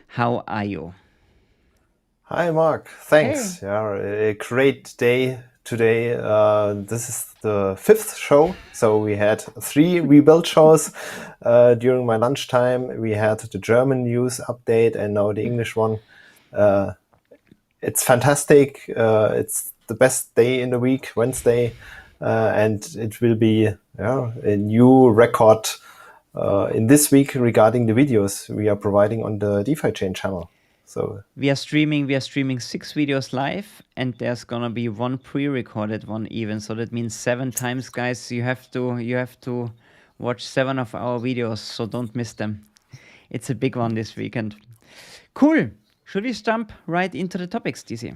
How are you? Hi, Mark. Hey. Thanks. Yeah, a great day today. This is the fifth show. So we had three rebuild shows during my lunchtime. We had the German news update and now the English one. Uh, it's fantastic. It's the best day in the week, Wednesday, and it will be a new record in this week regarding the videos we are providing on the DefiChain channel. So We are streaming 6 videos live, and there's gonna be one pre-recorded one even. So that means 7 times, guys. You have to watch 7 of our videos, so don't miss them. It's a big one this weekend. Cool. Should we jump right into the topics, DC?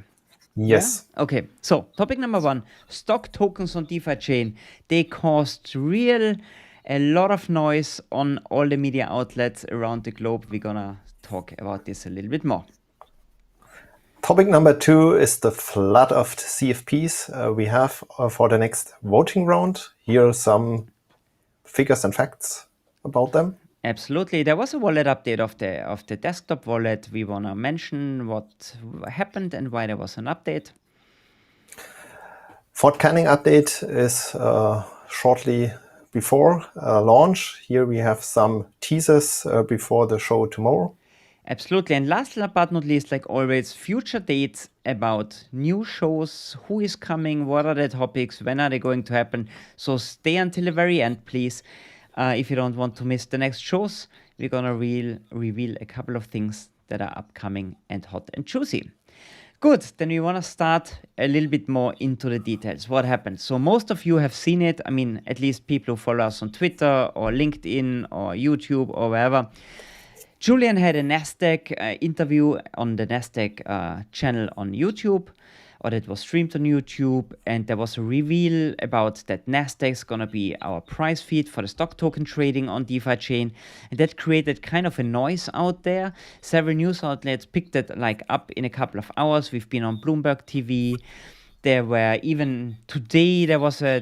Yeah? yes. Okay, so topic number 1, stock tokens on DefiChain. They caused a lot of noise on all the media outlets around the globe. We're gonna talk about this a little bit more. Topic number 2 is the flood of CFPs we have for the next voting round. Here are some figures and facts about them. Absolutely. There was a wallet update of the desktop wallet. We wanna mention what happened and why there was an update. Fort Canning update is shortly before launch. Here we have some teasers before the show tomorrow. Absolutely. And last but not least, like always, future dates about new shows, who is coming, what are the topics, when are they going to happen. So stay until the very end, please. If you don't want to miss the next shows, we're gonna reveal a couple of things that are upcoming and hot and juicy. Good, then we want to start a little bit more into the details. What happened? So most of you have seen it. I mean, at least people who follow us on Twitter or LinkedIn or YouTube or wherever. Julian had a Nasdaq interview on the Nasdaq channel on YouTube, or that was streamed on YouTube, and there was a reveal about that Nasdaq is gonna be our price feed for the stock token trading on DefiChain, and that created kind of a noise out there. Several news outlets picked it like up in a couple of hours. We've been on Bloomberg TV. There were even today there was a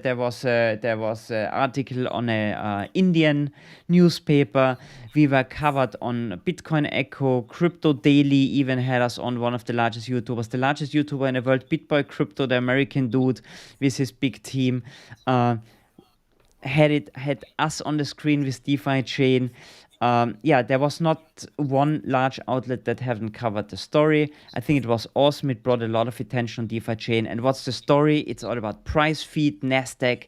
article on a Indian newspaper. We were covered on Bitcoin Echo, Crypto Daily even had us on, one of the largest YouTubers, the largest YouTuber in the world, BitBoy Crypto, the American dude with his big team. Had us on the screen with DefiChain. Yeah, there was not one large outlet that haven't covered the story. I think it was awesome. It brought a lot of attention on DefiChain. And what's the story? It's all about price feed, Nasdaq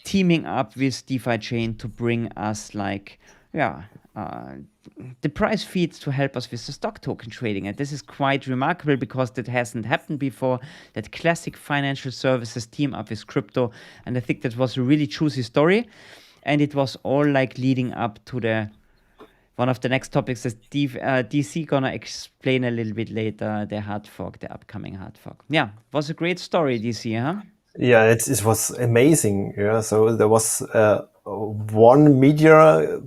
teaming up with DefiChain to bring us the price feeds to help us with the stock token trading. And this is quite remarkable because that hasn't happened before, that classic financial services team up with crypto. And I think that was a really juicy story. And it was all like leading up to the one of the next topics is DC gonna explain a little bit later, the hard fork, the upcoming hard fork. Yeah, was a great story, DC, huh? Yeah, it was amazing. Yeah, so there was one media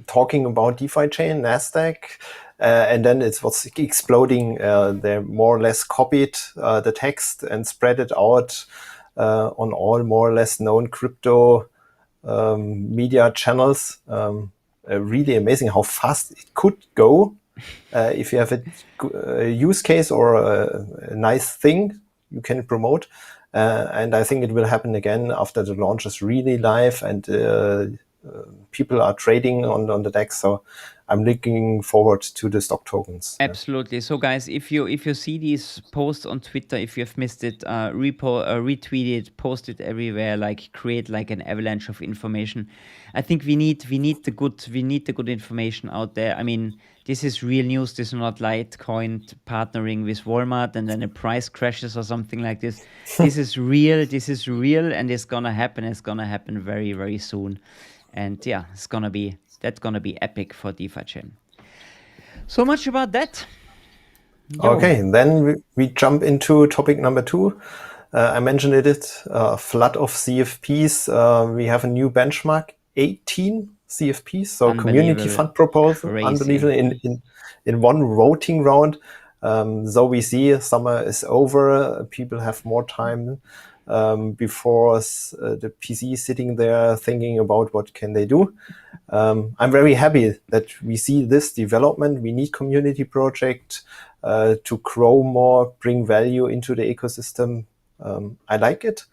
talking about DefiChain, Nasdaq, and then it was exploding. They more or less copied the text and spread it out on all more or less known crypto media channels. Really amazing how fast it could go if you have a use case or a nice thing you can promote. And I think it will happen again after the launch is really live and people are trading on the DEX. So I'm looking forward to the stock tokens. Absolutely. So, guys, if you see these posts on Twitter, if you have missed it, retweet it, post it everywhere. Like create like an avalanche of information. I think we need the good information out there. I mean, this is real news. This is not Litecoin partnering with Walmart and then the price crashes or something like this. This is real. This is real, and it's gonna happen. It's gonna happen very very soon. And yeah, that's gonna be epic for DefiChain. So much about that. Yo. Okay, then we jump into topic number 2. I mentioned it, flood of CFPs. We have a new benchmark, 18 CFPs, so community fund proposal, Crazy. unbelievable, in one voting round. So we see summer is over, people have more time before the PC sitting there thinking about what can they do. I'm very happy that we see this development. We need community project to grow more, bring value into the ecosystem. I like it.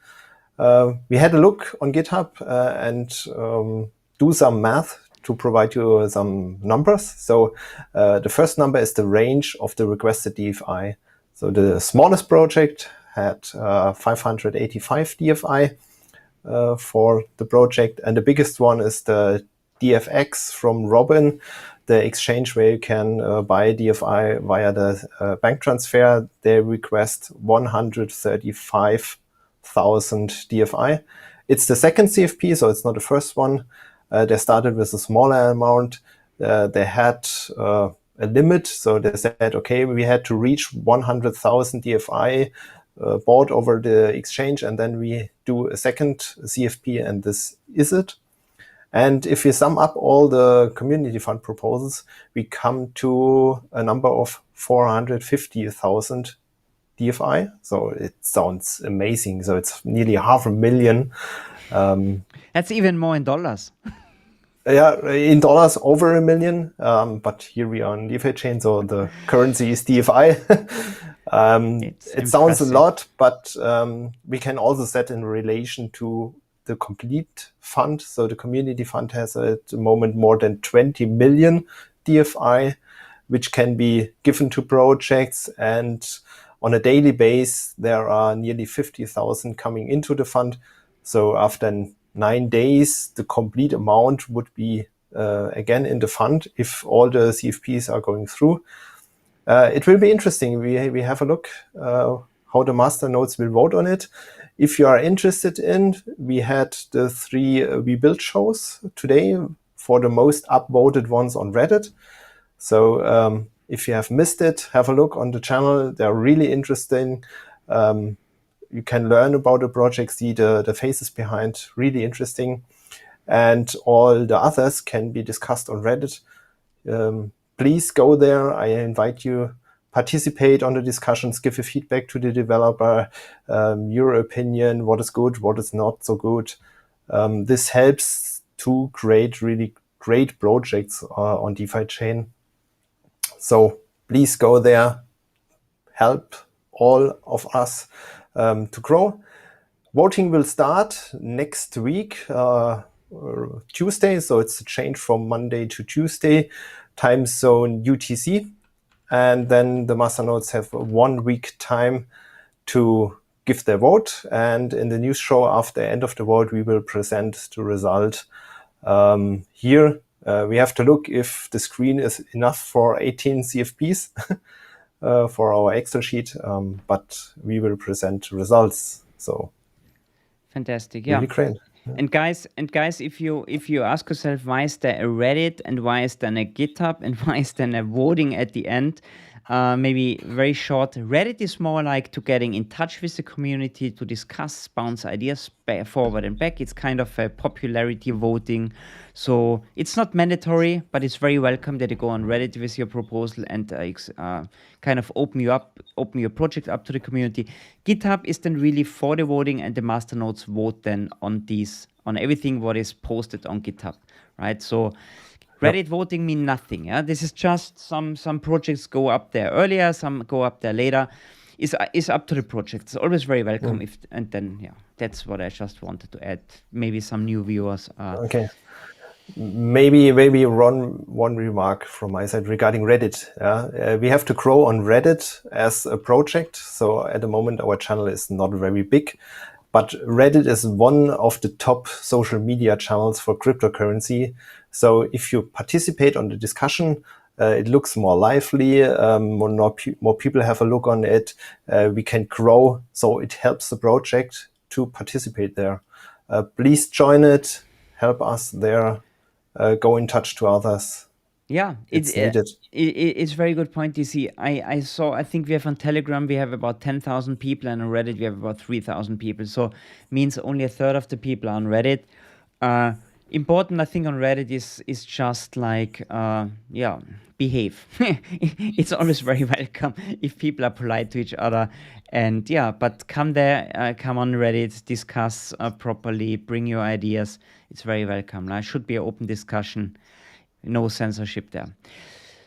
We had a look on GitHub and do some math to provide you some numbers. So the first number is the range of the requested DFI. So the smallest project had 585 DFI for the project, and the biggest one is the DFX from Robin, the exchange where you can buy DFI via the bank transfer. They request 135,000 DFI. It's the second CFP, so it's not the first one. They started with a smaller amount. They had a limit, so they said, okay, we had to reach 100,000 DFI bought over the exchange, and then we do a second CFP, and this is it. And if we sum up all the community fund proposals, we come to a number of 450,000 DFI. So it sounds amazing. So it's nearly 500,000. That's even more in dollars. Yeah, in dollars over $1 million. But here we are on DefiChain, so the currency is DFI. It sounds a lot, but we can also set in relation to the complete fund. So the community fund has at the moment more than 20 million DFI, which can be given to projects. And on a daily basis, there are nearly 50,000 coming into the fund. So after 9 days, the complete amount would be again in the fund if all the CFPs are going through. It will be interesting. We have a look how the master nodes will vote on it. If you are interested in, we had the 3 We Build shows today for the most upvoted ones on Reddit. So if you have missed it, have a look on the channel. They're really interesting. You can learn about the project, see the faces behind, really interesting. And all the others can be discussed on Reddit. Please go there. I invite you, participate on the discussions, give a feedback to the developer, your opinion, what is good, what is not so good. This helps to create really great projects on DefiChain. So please go there, help all of us to grow. Voting will start next week, Tuesday. So it's a change from Monday to Tuesday, time zone UTC. And then the masternodes have 1 week time to give their vote. And in the news show after the end of the vote, we will present the result. Here, we have to look if the screen is enough for 18 CFPs for our Excel sheet, but we will present results. So fantastic, yeah. Really great. And guys, if you ask yourself why is there a Reddit and why is there a GitHub and why is there a voting at the end, maybe very short. Reddit is more like to getting in touch with the community, to discuss, bounce ideas forward and back. It's kind of a popularity voting. So it's not mandatory, but it's very welcome that you go on Reddit with your proposal and kind of open your project up to the community. GitHub is then really for the voting, and the masternodes vote then on everything what is posted on GitHub, right? So Reddit voting mean nothing. Yeah, this is just some projects go up there earlier, some go up there later. Is up to the project. It's always very welcome. And then that's what I just wanted to add. Maybe some new viewers. Okay. Maybe one remark from my side regarding Reddit. We have to grow on Reddit as a project. So at the moment, our channel is not very big, but Reddit is one of the top social media channels for cryptocurrency. So if you participate on the discussion, it looks more lively, more people have a look on it, we can grow. So it helps the project to participate there. Please join it, help us there, go in touch to others. Yeah, it's needed. It's a very good point, DC. I think we have on Telegram, we have about 10,000 people, and on Reddit, we have about 3,000 people. So means only a third of the people are on Reddit. important, I think, on Reddit is just like, behave. It's always very welcome if people are polite to each other. And yeah, but come there, come on Reddit, discuss properly, bring your ideas. It's very welcome. Now, it should be an open discussion, no censorship there.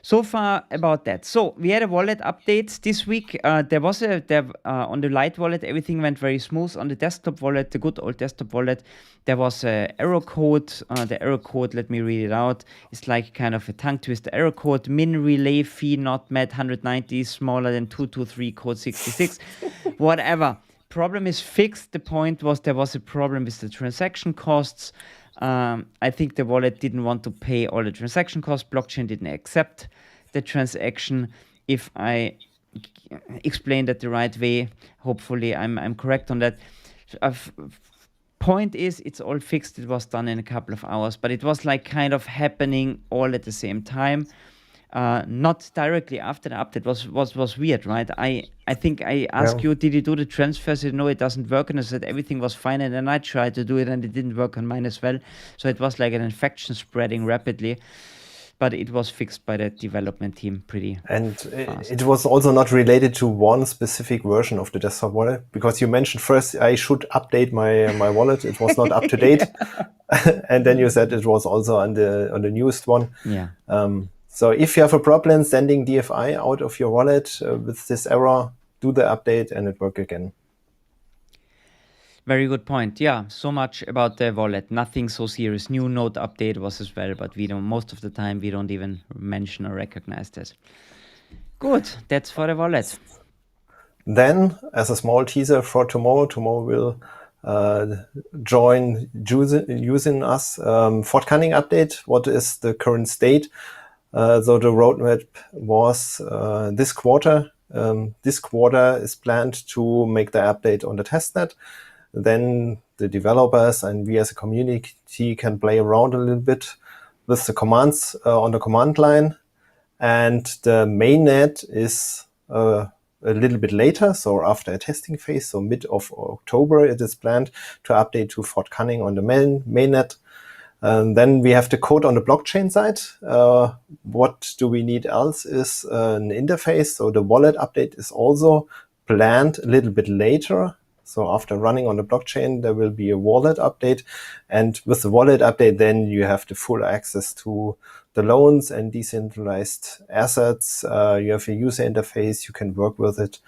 So far about that. So we had a wallet update this week. There was on the Lite wallet, everything went very smooth. On the desktop wallet, the good old desktop wallet, there was a error code. The error code, let me read it out. It's like kind of a tongue twister error code. Min relay fee not met 190 smaller than 223 code 66. Whatever. Problem is fixed. The point was there was a problem with the transaction costs. I think the wallet didn't want to pay all the transaction costs. Blockchain didn't accept the transaction. If I explained that the right way, hopefully I'm correct on that. Point is, it's all fixed. It was done in a couple of hours, but it was like kind of happening all at the same time. Not directly after the update was weird, right? I think I asked you, did you do the transfer? I said, no, it doesn't work. And I said, everything was fine. And then I tried to do it and it didn't work on mine as well. So it was like an infection spreading rapidly. But it was fixed by the development team pretty fast. It was also not related to one specific version of the desktop wallet, because you mentioned first I should update my wallet. It was not up to date. And then you said it was also on the newest one. Yeah. So if you have a problem sending DFI out of your wallet with this error, do the update and it work again. Very good point. Yeah, so much about the wallet. Nothing so serious. New node update was as well, but most of the time we don't even mention or recognize this. Good, that's for the wallet. Then, as a small teaser for tomorrow will join using us. Fort Canning update, what is the current state? So the roadmap was this quarter. This quarter is planned to make the update on the testnet. Then the developers and we as a community can play around a little bit with the commands on the command line. And the mainnet is a little bit later, so after a testing phase, so mid of October, it is planned to update to Fort Canning on the mainnet. Then we have the code on the blockchain side. What do we need else is an interface. So the wallet update is also planned a little bit later. So after running on the blockchain, there will be a wallet update. And with the wallet update, then you have the full access to the loans and decentralized assets. You have a user interface, you can work with it.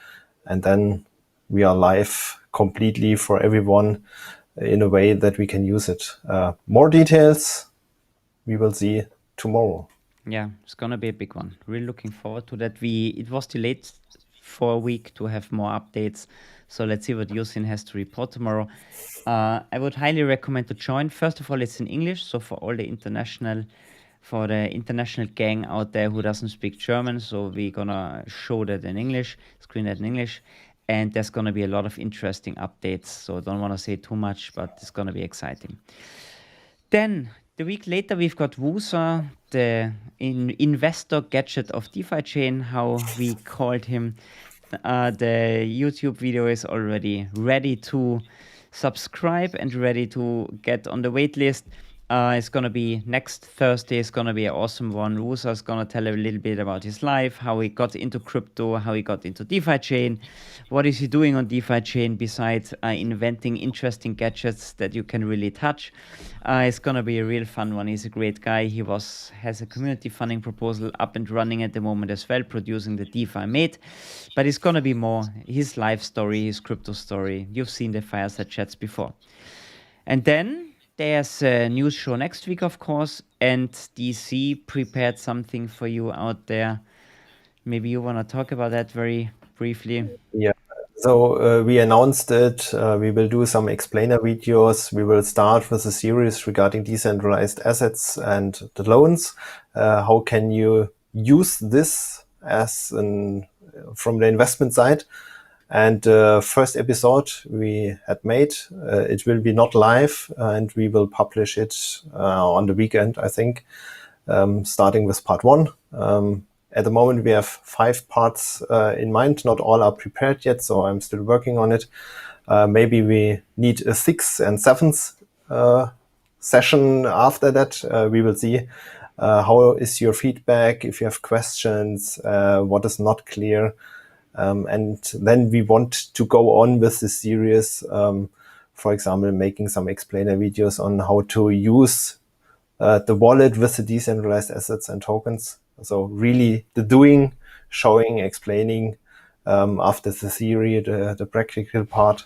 And then we are live completely for everyone in a way that we can use it. More details we will see tomorrow. Yeah, it's going to be a big one. Really looking forward to that. It was delayed for a week to have more updates. So let's see what Yusin has to report tomorrow. I would highly recommend to join. First of all, it's in English. So for the international gang out there who doesn't speak German. So we're going to show that in English, screen that in English. And there's going to be a lot of interesting updates. So I don't want to say too much, but it's going to be exciting. Then the week later, we've got Wusa, the investor gadget of DefiChain, how we called him. The YouTube video is already ready to subscribe and ready to get on the wait list. It's going to be next Thursday. It's going to be an awesome one. Wusa is going to tell a little bit about his life, how he got into crypto, how he got into DefiChain, what is he doing on DefiChain besides inventing interesting gadgets that you can really touch. It's going to be a real fun one. He's a great guy. He has a community funding proposal up and running at the moment as well, producing the DeFi Mate. But it's going to be more his life story, his crypto story. You've seen the fireside chats before. And then there's a news show next week, of course, and DC prepared something for you out there. Maybe you want to talk about that very briefly. Yeah, so we announced it. We will do some explainer videos. We will start with a series regarding decentralized assets and the loans. How can you use this from the investment side? And first episode we had made, it will be not live, and we will publish it on the weekend, I think, starting with part 1. At the moment, we have 5 parts in mind. Not all are prepared yet, so I'm still working on it. Maybe we need a 6th and 7th session after that, we will see how is your feedback, if you have questions, what is not clear. And then we want to go on with this series, for example, making some explainer videos on how to use the wallet with the decentralized assets and tokens. So really the doing, showing, explaining, after the theory, the practical part.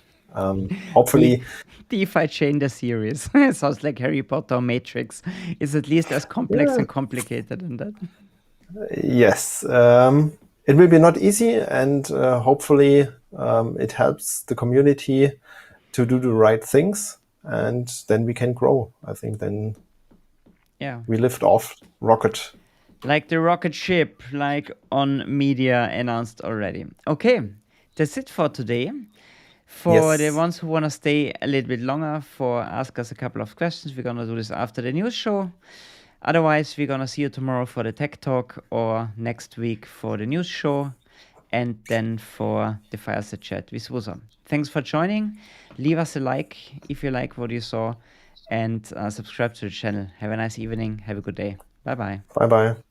Hopefully, DefiChain, the series. Sounds like Harry Potter or Matrix. Is at least as complex and complicated than that. yes. It will be not easy, and hopefully it helps the community to do the right things, and then we can grow. I think then we lift off rocket. Like the rocket ship, like on media announced already. Okay, that's it for today. For the ones who want to stay a little bit longer, for ask us a couple of questions, we're going to do this after the news show. Otherwise, we're going to see you tomorrow for the tech talk, or next week for the news show, and then for the fireside chat with Wusa. Thanks for joining. Leave us a like if you like what you saw, and subscribe to the channel. Have a nice evening. Have a good day. Bye-bye. Bye-bye.